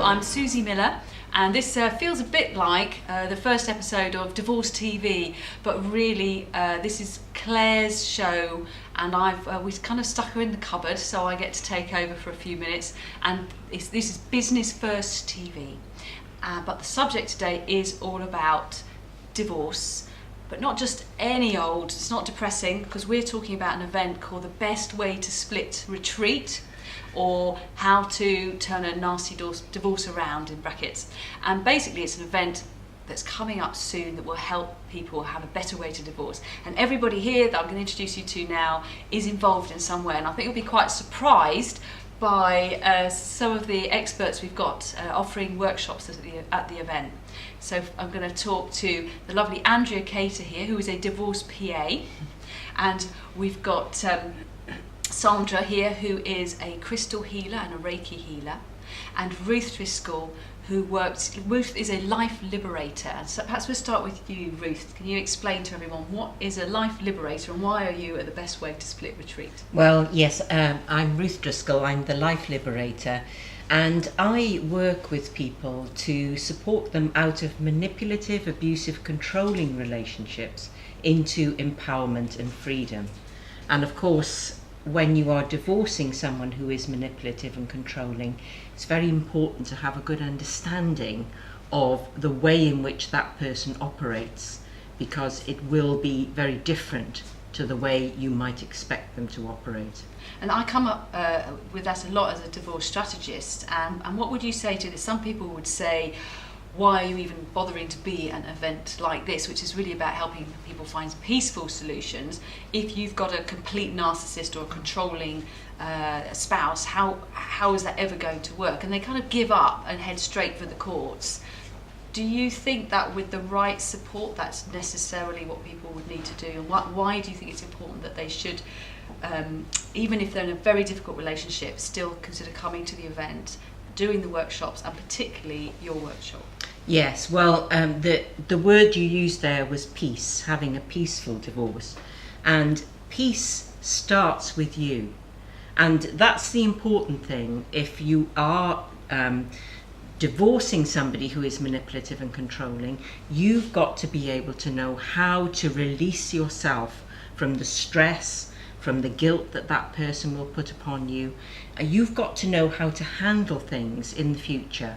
I'm Suzy Miller, and this feels a bit like the first episode of Divorce TV, but really this is Claire's show, and we kind of stuck her in the cupboard, so I get to take over for a few minutes, and this is Business First TV. But the subject today is all about divorce, but not just any old, it's not depressing, because we're talking about an event called the Best Way to Split Retreat, or how to turn a nasty divorce around, in brackets. And basically it's an event that's coming up soon that will help people have a better way to divorce. And everybody here that I'm going to introduce you to now is involved in some way, and I think you'll be quite surprised by some of the experts we've got offering workshops at the event. So I'm going to talk to the lovely Andrea here, who is a divorce PA, and we've got Sandra here, who is a crystal healer and a Reiki healer, and Ruth Driscoll, Ruth is a life liberator. So perhaps we'll start with you, Ruth. Can you explain to everyone what is a life liberator and why are you at the Best Way to Split Retreat? Well, yes, I'm Ruth Driscoll. I'm the life liberator, and I work with people to support them out of manipulative, abusive, controlling relationships into empowerment and freedom. And of course, when you are divorcing someone who is manipulative and controlling, it's very important to have a good understanding of the way in which that person operates, because it will be very different to the way you might expect them to operate. And I come up with that a lot as a divorce strategist, and what would you say to this? Some people would say, why are you even bothering to be an event like this, which is really about helping people find peaceful solutions? If you've got a complete narcissist or a controlling spouse, how is that ever going to work? And they kind of give up and head straight for the courts. Do you think that with the right support, that's necessarily what people would need to do? And why do you think it's important that they should, even if they're in a very difficult relationship, still consider coming to the event, doing the workshops, and particularly your workshop? Yes, well, the word you used there was peace, having a peaceful divorce. And peace starts with you. And that's the important thing. If you are divorcing somebody who is manipulative and controlling, you've got to be able to know how to release yourself from the stress, from the guilt that person will put upon you. You've got to know how to handle things in the future.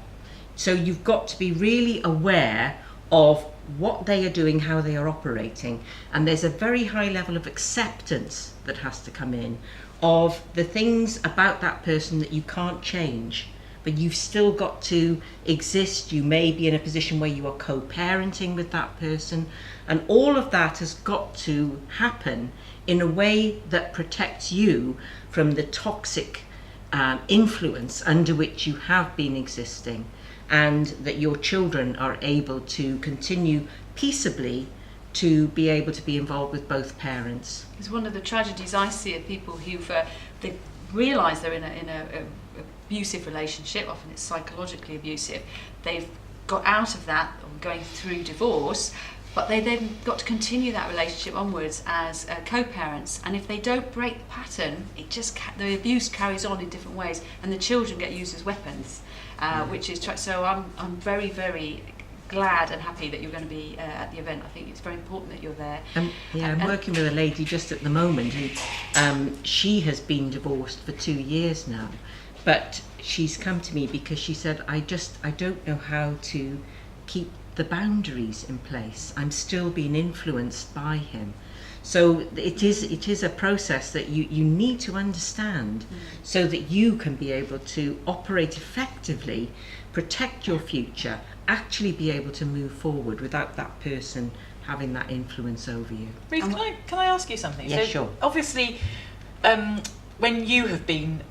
So you've got to be really aware of what they are doing, how they are operating, and there's a very high level of acceptance that has to come in of the things about that person that you can't change, but you've still got to exist. You may be in a position where you are co-parenting with that person, and all of that has got to happen in a way that protects you from the toxic influence under which you have been existing, and that your children are able to continue peaceably to be able to be involved with both parents. It's one of the tragedies I see of people who've they realise they're in a abusive relationship. Often it's psychologically abusive. They've got out of that, going through divorce, but they then got to continue that relationship onwards as co-parents, and if they don't break the pattern, the abuse carries on in different ways, and the children get used as weapons, which is so. I'm very, very glad and happy that you're going to be at the event. I think it's very important that you're there. I'm working with a lady just at the moment, and she has been divorced for 2 years now, but she's come to me because she said, I don't know how to keep the boundaries in place. I'm still being influenced by him. So it is a process that you need to understand, so that you can be able to operate effectively, protect your future, actually be able to move forward without that person having that influence over you. Ruth, can I ask you something? Yeah, so sure. Obviously, when you have been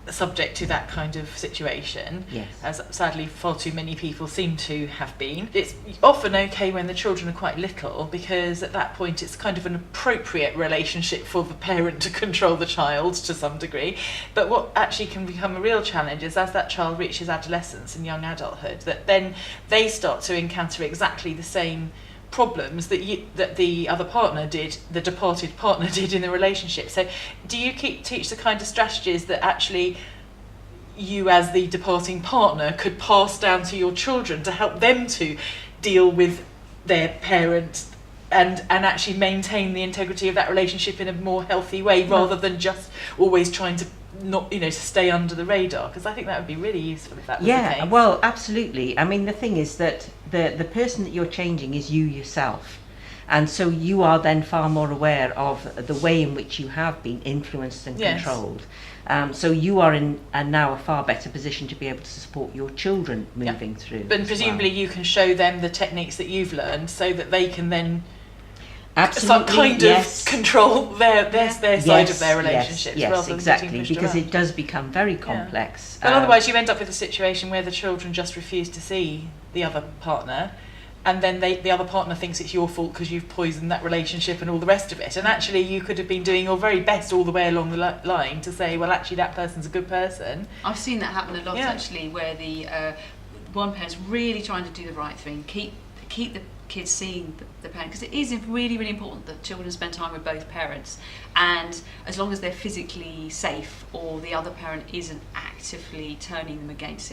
subject to that kind of situation, yes, as sadly far too many people seem to have been, it's often okay when the children are quite little, because at that point it's kind of an appropriate relationship for the parent to control the child to some degree. But what actually can become a real challenge is as that child reaches adolescence and young adulthood, that then they start to encounter exactly the same problems that the other partner did, the departed partner did in the relationship. So do you teach the kind of strategies that actually you as the departing partner could pass down to your children to help them to deal with their parent and actually maintain the integrity of that relationship in a more healthy way, rather than just always trying to not, to stay under the radar, because I think that would be really useful if that was the case. Yeah, well, absolutely. I mean, the thing is that the person that you're changing is you yourself. And so you are then far more aware of the way in which you have been influenced and controlled. So you are in now a far better position to be able to support your children moving through. But presumably you can show them the techniques that you've learned so that they can then control their side of their relationships. Yes, exactly, because it does become very complex. But otherwise you end up with a situation where the children just refuse to see the other partner, and then the other partner thinks it's your fault because you've poisoned that relationship and all the rest of it. And actually you could have been doing your very best all the way along the line to say, well, actually that person's a good person. I've seen that happen a lot, actually, where the one parent's really trying to do the right thing, keep the kids seeing the parent, because it is really, really important that children spend time with both parents, and as long as they're physically safe, or the other parent isn't actively turning them against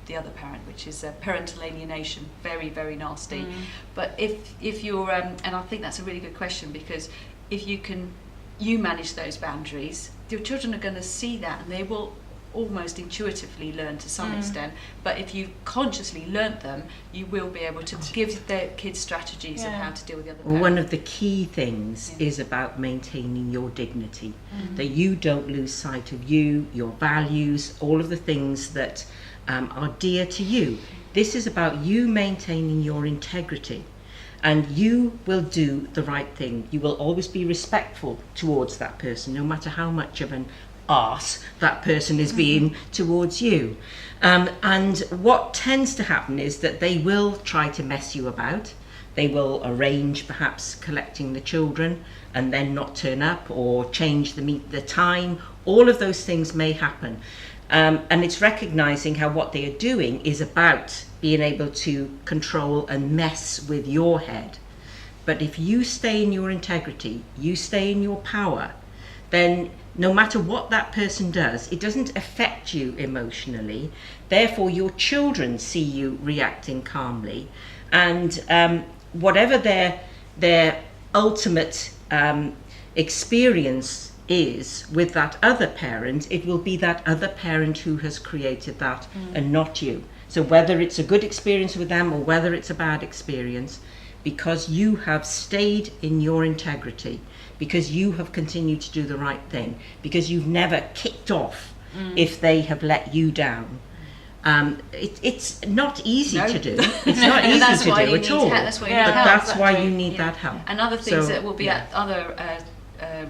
the other parent, which is parental alienation, very, very nasty. But if you're and I think that's a really good question, because if you manage those boundaries, your children are going to see that, and they will almost intuitively learn to some extent. But if you consciously learnt them, you will be able to give their kids strategies of how to deal with the other parent. One of the key things is about maintaining your dignity, that you don't lose sight of you, your values, all of the things that are dear to you. This is about you maintaining your integrity, and you will do the right thing. You will always be respectful towards that person, no matter how much of an arse that person is being towards you. And what tends to happen is that they will try to mess you about. They will arrange perhaps collecting the children and then not turn up, or change the time. All of those things may happen. And it's recognizing how what they are doing is about being able to control and mess with your head. But if you stay in your integrity, you stay in your power, then no matter what that person does, it doesn't affect you emotionally. Therefore, your children see you reacting calmly, and whatever their ultimate experience is with that other parent, it will be that other parent who has created that, and not you. So whether it's a good experience with them or whether it's a bad experience, because you have stayed in your integrity, because you have continued to do the right thing, because you've never kicked off if they have let you down. It's not easy to do. It's not easy to do at all. That's why you need that help. And other things that will be at other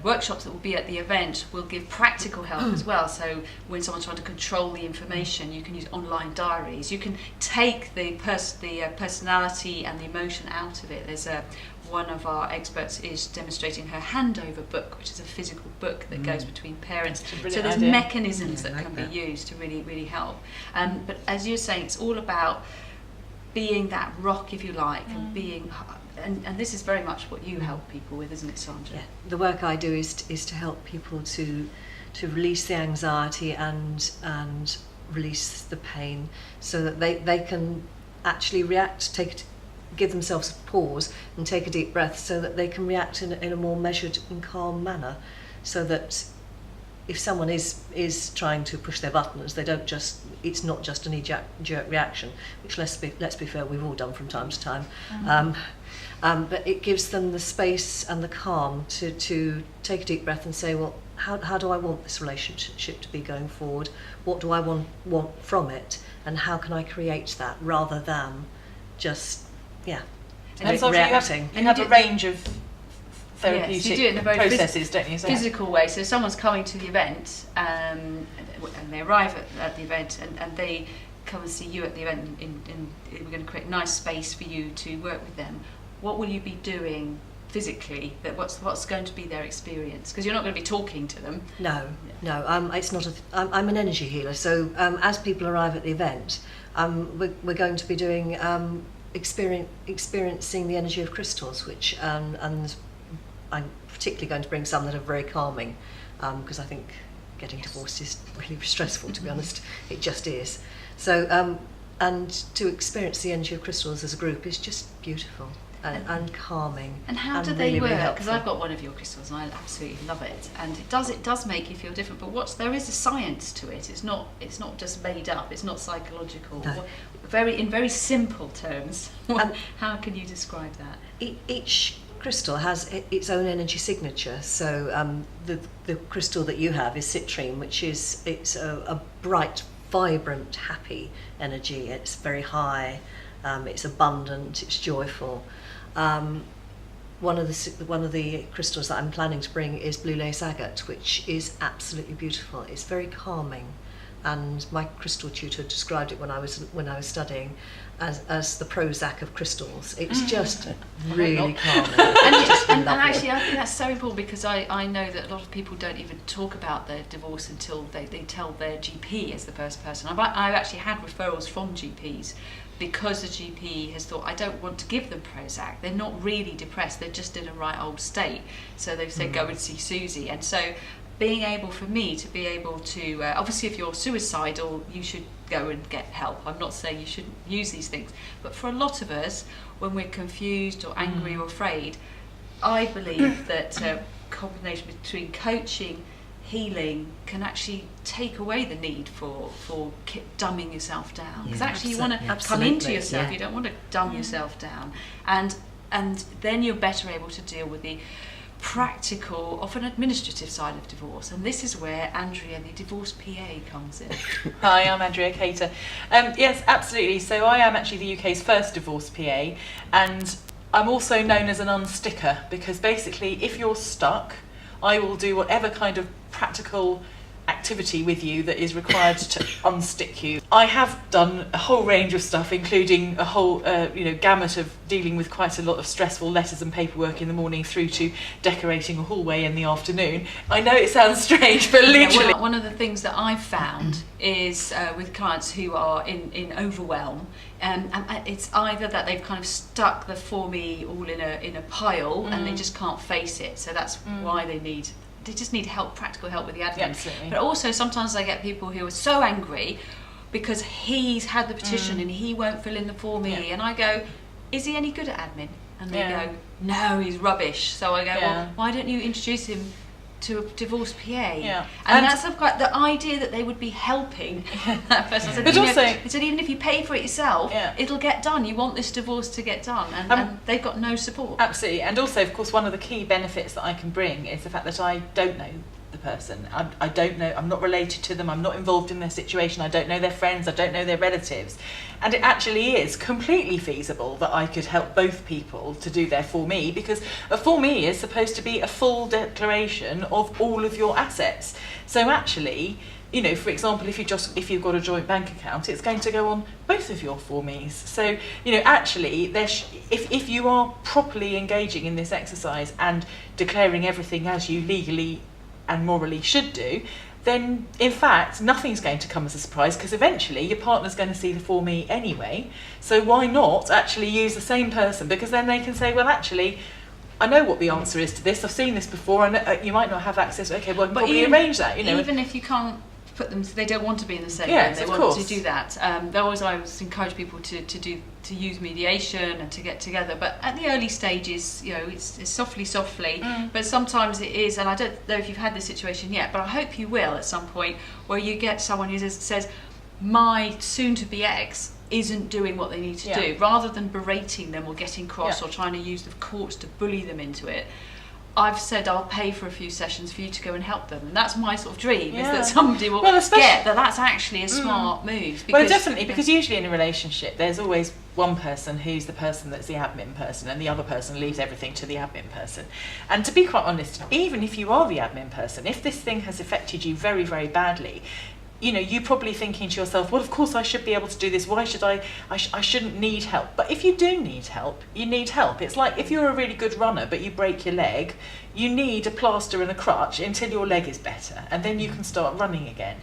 workshops that will be at the event will give practical help as well. So when someone's trying to control the information, you can use online diaries. You can take the personality and the emotion out of it. There's one of our experts is demonstrating her handover book, which is a physical book that goes between parents. So there's mechanisms that can be used to really, really help. But as you're saying, it's all about being that rock, if you like, and being. And this is very much what you help people with, isn't it, Sandra? Yeah. The work I do is to help people to release the anxiety and release the pain, so that they can actually react, give themselves a pause and take a deep breath, so that they can react in a more measured and calm manner, so that if someone is trying to push their buttons, it's not just a knee-jerk reaction, which let's be fair, we've all done from time to time. But it gives them the space and the calm to take a deep breath and say, well, how do I want this relationship to be going forward? What do I want from it? And how can I create that, rather than just, and so reacting? You have a range of therapeutic you do it in a very processes, don't you? Physical way. So someone's coming to the event, and they arrive at the event, and they come and see you at the event, and we're going to create a nice space for you to work with them. What will you be doing physically? What's going to be their experience? Because you're not going to be talking to them. No. It's not. I'm an energy healer, so as people arrive at the event, we're going to be doing experiencing the energy of crystals, which and I'm particularly going to bring some that are very calming, because I think getting divorced is really stressful, to be honest. It just is. So, and to experience the energy of crystals as a group is just beautiful and calming. And how do really, they work? really Because helpful. I've got one of your crystals and I absolutely love it. And it does make you feel different. But there is a science to it. It's not just made up. It's not psychological. No. In very simple terms. How can you describe that? Each crystal has its own energy signature. So the crystal that you have is citrine, which is a bright, vibrant, happy energy. It's very high. It's abundant. It's joyful. One of the crystals that I'm planning to bring is blue lace agate, which is absolutely beautiful. It's very calming, and my crystal tutor described it when I was studying as the Prozac of crystals. It's just really calming. And actually, I think that's so important, because I know that a lot of people don't even talk about their divorce until they tell their GP as the first person. I've actually had referrals from GPs because the GP has thought, I don't want to give them Prozac. They're not really depressed, they're just in a right old state. So they've said, go and see Suzy. And so being able for me to be able to, obviously if you're suicidal, you should go and get help. I'm not saying you shouldn't use these things. But for a lot of us, when we're confused or angry or afraid, I believe that combination between coaching, healing can actually take away the need for dumbing yourself down, because actually you want to come into yourself. You don't want to dumb yourself down, and then you're better able to deal with the practical, often administrative side of divorce. And this is where Andrea, the divorce PA, comes in. Hi, I'm Andrea Cater. Yes, absolutely. So I am actually the UK's first divorce PA, and I'm also known as an unsticker, because basically if you're stuck, I will do whatever kind of practical activity with you that is required to unstick you. I have done a whole range of stuff, including a whole gamut of dealing with quite a lot of stressful letters and paperwork in the morning, through to decorating a hallway in the afternoon. I know it sounds strange, but literally. One of the things that I've found is with clients who are in overwhelm, and it's either that they've kind of stuck the for me all in a pile and they just can't face it. So that's why they just need help, practical help with the admin. Yeah, absolutely. But also sometimes I get people who are so angry because he's had the petition and he won't fill in the form and I go, is he any good at admin? And they go, no, he's rubbish. So I go, well, why don't you introduce him to a divorce PA? And that's the idea that they would be helping that person. But also, I said, even if you pay for it yourself, it'll get done. You want this divorce to get done, and they've got no support. Absolutely. And also, of course, one of the key benefits that I can bring is the fact that I don't know the person. I don't know, I'm not related to them, I'm not involved in their situation, I don't know their friends, I don't know their relatives. And it actually is completely feasible that I could help both people to do their for me, because a for me is supposed to be a full declaration of all of your assets. So actually, for example, if you've got a joint bank account, it's going to go on both of your for me's. So, actually, if you are properly engaging in this exercise and declaring everything as you legally and morally should do, then in fact nothing's going to come as a surprise, because eventually your partner's going to see the for me anyway. So why not actually use the same person, because then they can say, well, actually, I know what the answer is to this, I've seen this before, and you might not have access. Okay, well, I can probably arrange that. Even if you can't put them, they don't want to be in the same room. They want to do that. I always encourage people to use mediation and to get together. But at the early stages, it's softly. But sometimes it is, and I don't know if you've had this situation yet, but I hope you will at some point, where you get someone who says, my soon-to-be ex isn't doing what they need to do, rather than berating them or getting cross or trying to use the courts to bully them into it. I've said I'll pay for a few sessions for you to go and help them, and that's my sort of dream, is that somebody will get that that's actually a smart move. Well, definitely, because usually in a relationship there's always one person who's the person that's the admin person, and the other person leaves everything to the admin person. And to be quite honest, even if you are the admin person, if this thing has affected you very, very badly, you're probably thinking to yourself, well, of course I should be able to do this. Why should I shouldn't need help. But if you do need help, you need help. It's like if you're a really good runner but you break your leg, you need a plaster and a crutch until your leg is better, and then you can start running again.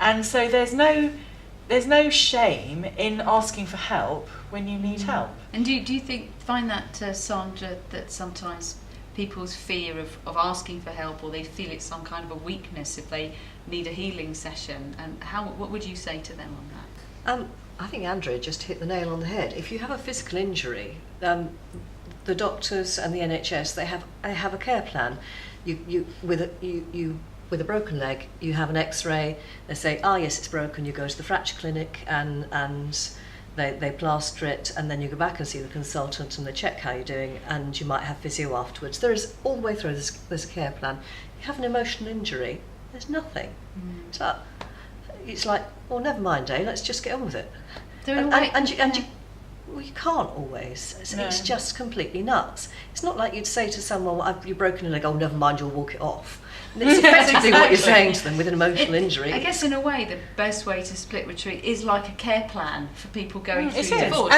And so there's no shame in asking for help when you need help. And do you find that, Sandra, that sometimes people's fear of asking for help, or they feel it's some kind of a weakness if they need a healing session. And what would you say to them on that? I think Andrea just hit the nail on the head. If you have a physical injury, the doctors and the NHS, they have a care plan. You with a broken leg, you have an X-ray. They say, yes, it's broken. You go to the fracture clinic and they plaster it, and then you go back and see the consultant and they check how you're doing, and you might have physio afterwards. There is all the way through. There's a care plan. You have an emotional injury, there's nothing. So it's like, well, never mind, let's just get on with it. You can't always. It's just completely nuts. It's not like you'd say to someone, you've broken a leg, never mind, you'll walk it off. And it's effectively what you're saying to them with an emotional injury. I guess in a way the best way to split retreat is like a care plan for people going through It is. divorce.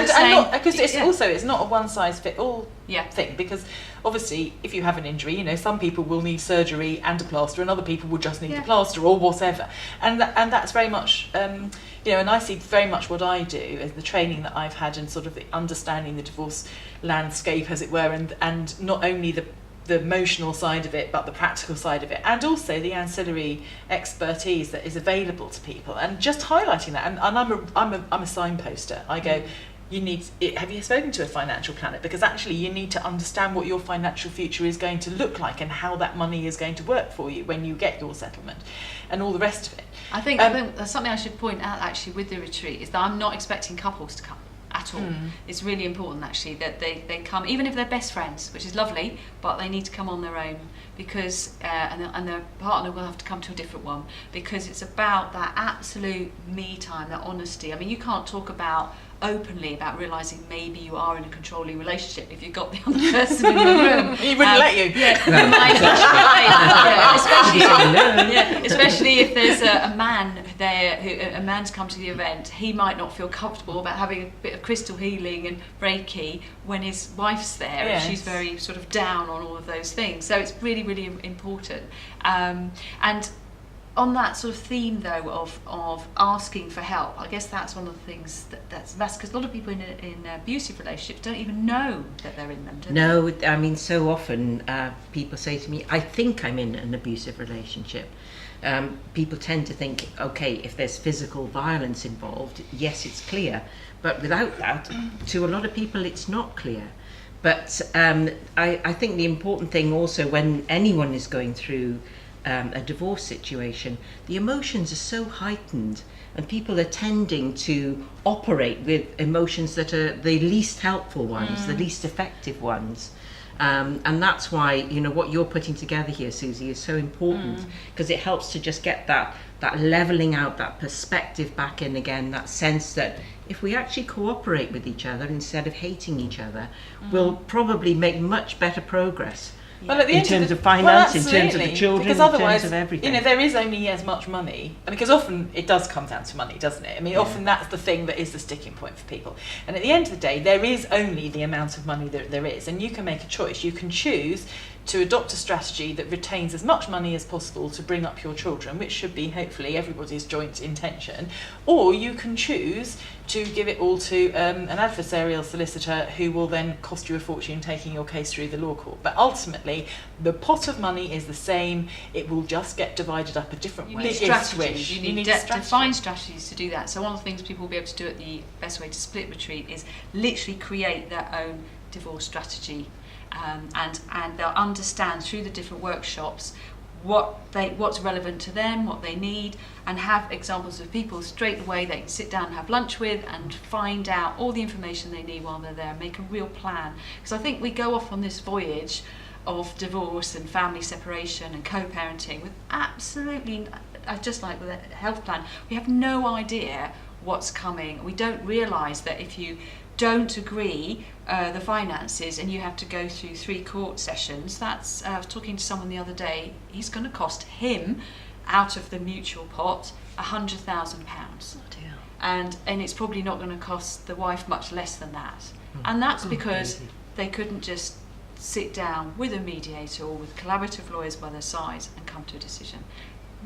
Because it's not a one size fit all thing, because obviously if you have an injury, some people will need surgery and a plaster, and other people will just need a plaster or whatever, and that's very much and I see very much what I do as the training that I've had and sort of the understanding the divorce landscape, as it were, and not only the emotional side of it, but the practical side of it, and also the ancillary expertise that is available to people, and just highlighting that. And I'm a signposter. I go, have you spoken to a financial planner? Because actually you need to understand what your financial future is going to look like and how that money is going to work for you when you get your settlement and all the rest of it. I think that's something I should point out actually with the retreat, is that I'm not expecting couples to come at all. It's really important actually that they come, even if they're best friends, which is lovely, but they need to come on their own, because and their partner will have to come to a different one, because it's about that absolute me time, that honesty. I mean, you can't talk openly about realising maybe you are in a controlling relationship if you've got the other person in your room. He wouldn't let you. Especially if there's a man there, a man's come to the event, he might not feel comfortable about having a bit of crystal healing and Reiki when his wife's there, and she's very sort of down on all of those things. So it's really, really important. And on that sort of theme though of asking for help, I guess that's one of the things that's because a lot of people in abusive relationships don't even know that they're in them, do they? No, I mean, so often people say to me, I think I'm in an abusive relationship. People tend to think, okay, if there's physical violence involved, yes, it's clear, but without that, to a lot of people it's not clear. But I think the important thing also, when anyone is going through a divorce situation, the emotions are so heightened, and people are tending to operate with emotions that are the least helpful ones, the least effective ones. And that's why, what you're putting together here, Suzy, is so important, because it helps to just get that leveling out, that perspective back in again, that sense that if we actually cooperate with each other instead of hating each other, we'll probably make much better progress. Well, at the in terms of finance, in terms of the children, because in otherwise, terms of everything. There is only as much money, because often it does come down to money, doesn't it? I mean, often that's the thing that is the sticking point for people. And at the end of the day, there is only the amount of money that there is, and you can make a choice. You can choose to adopt a strategy that retains as much money as possible to bring up your children, which should be hopefully everybody's joint intention, or you can choose to give it all to an adversarial solicitor who will then cost you a fortune taking your case through the law court. But ultimately, the pot of money is the same. It will just get divided up a different way. You need strategies. You need defined strategies to do that. So one of the things people will be able to do at the Best Way to Split Retreat is literally create their own divorce strategy. And they'll understand through the different workshops what's relevant to them, what they need, and have examples of people straight away they can sit down and have lunch with and find out all the information they need while they're there and make a real plan. Because I think we go off on this voyage of divorce and family separation and co-parenting with absolutely, just like with a health plan, we have no idea what's coming. We don't realise that if you don't agree the finances and you have to go through 3 court sessions, that's I was talking to someone the other day, he's going to cost him out of the mutual pot £100,000. Oh dear. And it's probably not going to cost the wife much less than that. And that's because they couldn't just sit down with a mediator or with collaborative lawyers by their sides and come to a decision.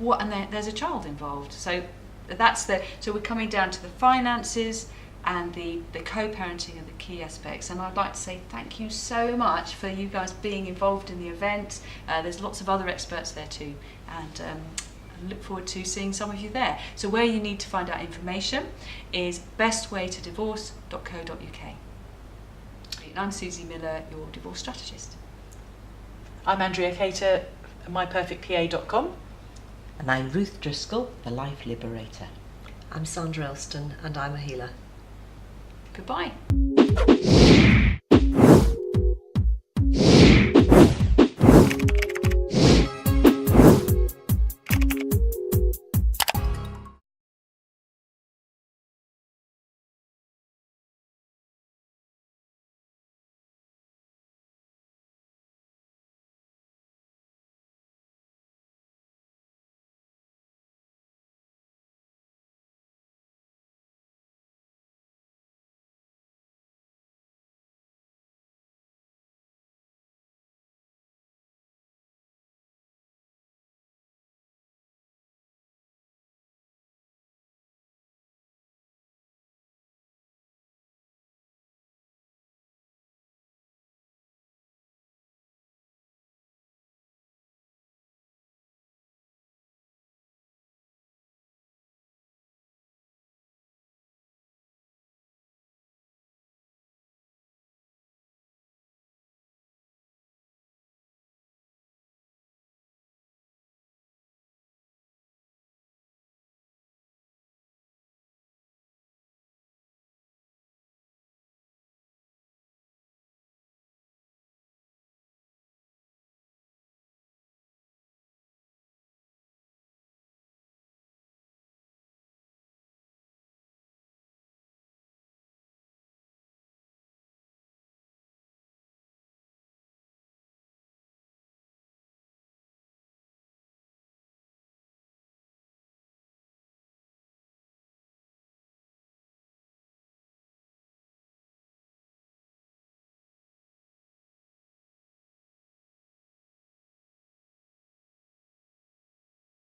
And there's a child involved, so so we're coming down to the finances, and the co-parenting are the key aspects. And I'd like to say thank you so much for you guys being involved in the event. There's lots of other experts there too, and I look forward to seeing some of you there. So where you need to find out information is bestwaytodivorce.co.uk. And I'm Suzy Miller, your divorce strategist. I'm Andrea Cater, myperfectpa.com. And I'm Ruth Driscoll, the Life Liberator. I'm Sandra Elston, and I'm a healer. Goodbye.